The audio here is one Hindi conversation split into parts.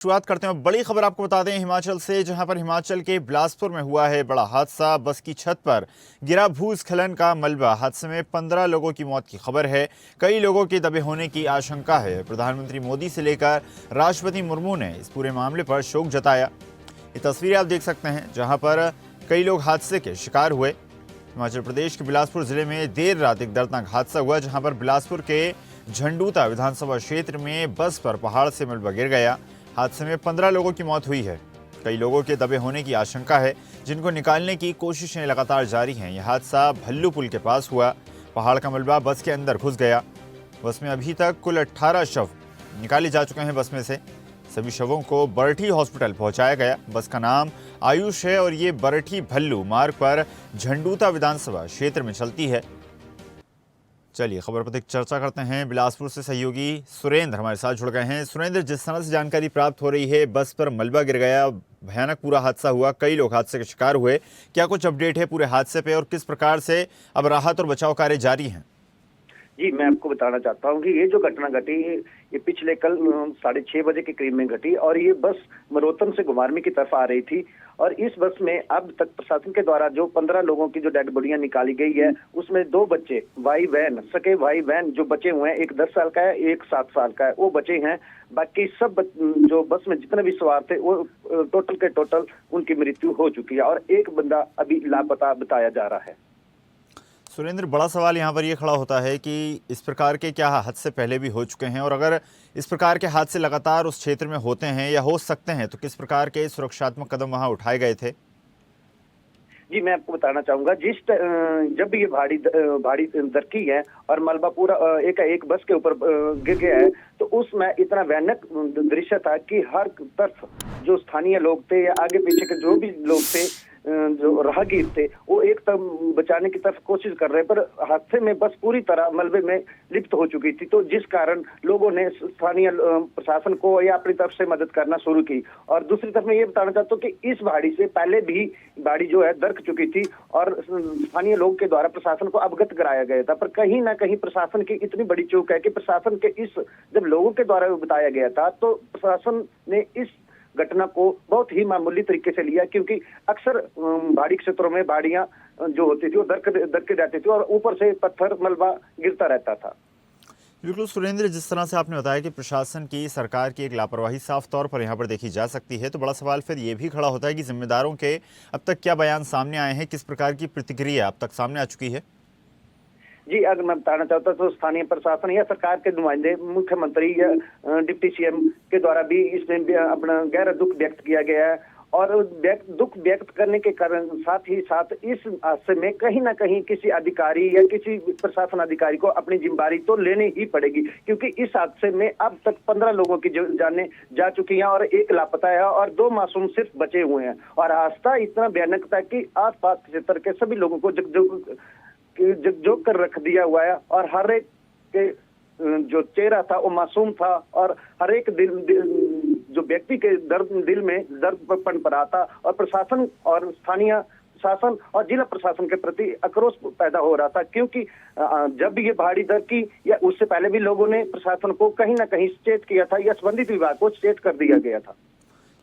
शुरुआत करते हैं बड़ी खबर आपको बता दें हिमाचल से, जहां पर हिमाचल के बिलासपुर में हुआ है बड़ा हादसा। बस की छत पर गिरा भूस्खलन का मलबा। हादसे में 15 लोगों की मौत की खबर है। कई लोगों के दबे होने की आशंका है। प्रधानमंत्री मोदी से लेकर राष्ट्रपति मुर्मू ने इस पूरे मामले पर शोक जताया। ये तस्वीरें आप देख सकते हैं जहां पर कई लोग हादसे के शिकार हुए। हिमाचल प्रदेश के बिलासपुर जिले में देर रात एक दर्दनाक हादसा हुआ, जहां पर बिलासपुर के झंडूता विधानसभा क्षेत्र में बस पर पहाड़ से मलबा गिर गया। हादसे में 15 लोगों की मौत हुई है। कई लोगों के दबे होने की आशंका है, जिनको निकालने की कोशिशें लगातार जारी हैं। यह हादसा भल्लू पुल के पास हुआ। पहाड़ का मलबा बस के अंदर घुस गया। बस में अभी तक कुल 18 शव निकाले जा चुके हैं। बस में से सभी शवों को बरठी हॉस्पिटल पहुंचाया गया। बस का नाम आयुष है और ये बरठी भल्लू मार्ग पर झंडूता विधानसभा क्षेत्र में चलती है। चलिए खबर पर चर्चा करते हैं। बिलासपुर से सहयोगी सुरेंद्र हमारे साथ जुड़ गए हैं। सुरेंद्र, जिस तरह से जानकारी प्राप्त हो रही है, बस पर मलबा गिर गया, भयानक पूरा हादसा हुआ, कई लोग हादसे के शिकार हुए। क्या कुछ अपडेट है पूरे हादसे पे और किस प्रकार से अब राहत और बचाव कार्य जारी हैं? जी, मैं आपको बताना चाहता हूं कि ये जो घटना घटी ये पिछले कल 6:30 बजे के करीब में घटी और ये बस मरोतन से घुमारवीं की तरफ आ रही थी। और इस बस में अब तक प्रशासन के द्वारा जो 15 लोगों की जो डेड बॉडियां निकाली गई है, उसमें 2 बच्चे सके भाई बहन जो बचे हुए हैं, एक 10 साल का है, एक 7 साल का है, वो बचे हैं। बाकी सब जो बस में जितने भी सवार थे वो टोटल के टोटल उनकी मृत्यु हो चुकी है और एक बंदा अभी लापता बताया जा रहा है। सुरेंद्र, बड़ा सवाल यहाँ पर यह खड़ा होता है कि इस प्रकार के क्या हादसे पहले भी हो चुके हैं, और अगर इस प्रकार के हादसे लगातार उस क्षेत्र में होते हैं या हो सकते हैं तो किस प्रकार के सुरक्षात्मक कदम वहां उठाए गए थे? जी, मैं आपको बताना चाहूंगा जब ये भारी दरकी है और मलबा पूरा एक बस के ऊपर गिर गया है, तो उसमें इतना भयानक दृश्य था कि हर तरफ जो स्थानीय लोग थे या आगे पीछे के जो भी लोग थे, जो राहगीर थे, वो एक तरफ बचाने की तरफ कोशिश कर रहे, पर हादसे में बस पूरी तरह मलबे में लिप्त हो चुकी थी। तो जिस कारण लोगों ने स्थानीय प्रशासन को या अपनी तरफ से मदद करना शुरू की। और दूसरी तरफ मैं ये बताना चाहता हूँ कि इस भाड़ी से पहले भी भाड़ी जो है दरक चुकी थी और स्थानीय लोग के द्वारा प्रशासन को अवगत कराया गया था। पर कहीं ना कहीं प्रशासन की इतनी बड़ी चूक है कि प्रशासन के जब लोगों के द्वारा बताया गया था तो प्रशासन ने इस घटना को बहुत ही मामूली तरीके से लिया, क्योंकि अक्सर पहाड़ी क्षेत्रों में भाड़ियां जो होती थी वो दरके जाती थी और ऊपर से पत्थर मलबा गिरता रहता था। बिल्कुल सुरेंद्र, जिस तरह से आपने बताया कि प्रशासन की, सरकार की एक लापरवाही साफ तौर पर यहाँ पर देखी जा सकती है, तो बड़ा सवाल फिर ये भी खड़ा होता है कि जिम्मेदारों के अब तक क्या बयान सामने आए हैं, किस प्रकार की प्रतिक्रिया अब तक सामने आ चुकी है? जी, अगर मैं बताना चाहता तो स्थानीय प्रशासन या सरकार के नुमाइंदे, मुख्यमंत्री या डिप्टी सीएम के द्वारा भी इसमें अपना गहरा दुख व्यक्त किया गया है। और दुख व्यक्त करने के कारण साथ ही साथ इस हादसे में कहीं ना कहीं किसी अधिकारी या किसी प्रशासन अधिकारी को अपनी जिम्मेदारी तो लेनी ही पड़ेगी, क्योंकि इस हादसे में अब तक 15 लोगों की जानें जा चुकी हैं और एक लापता है और 2 मासूम सिर्फ बचे हुए हैं। और हादसा इतना भयानक था कि आसपास क्षेत्र के सभी लोगों को झकझोर कर रख दिया हुआ है और हर एक के जो चेहरा था वो मासूम था और हर एक जो व्यक्ति के दिल में दर्द पनपा था और प्रशासन और स्थानीय प्रशासन और जिला प्रशासन के प्रति आक्रोश पैदा हो रहा था, क्योंकि जब ये भारी दरकी या उससे पहले भी लोगों ने प्रशासन को कहीं ना कहीं सचेत किया था या संबंधित विभाग को सचेत कर दिया गया था।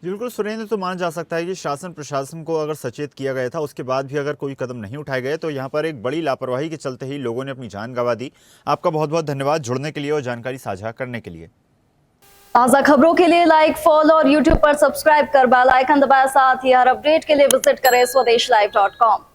बिल्कुल सुरेंद्र, तो माना जा सकता है कि शासन प्रशासन को अगर सचेत किया गया था, उसके बाद भी अगर कोई कदम नहीं उठाए गए तो यहाँ पर एक बड़ी लापरवाही के चलते ही लोगों ने अपनी जान गंवा दी। आपका बहुत बहुत धन्यवाद जुड़ने के लिए और जानकारी साझा करने के लिए। ताज़ा खबरों के लिए लाइक, फॉलो और यूट्यूब पर सब्सक्राइब कर बेल आइकन दबाएं। साथ ही हर अपडेट के लिए विजिट करें swedeshlive.com।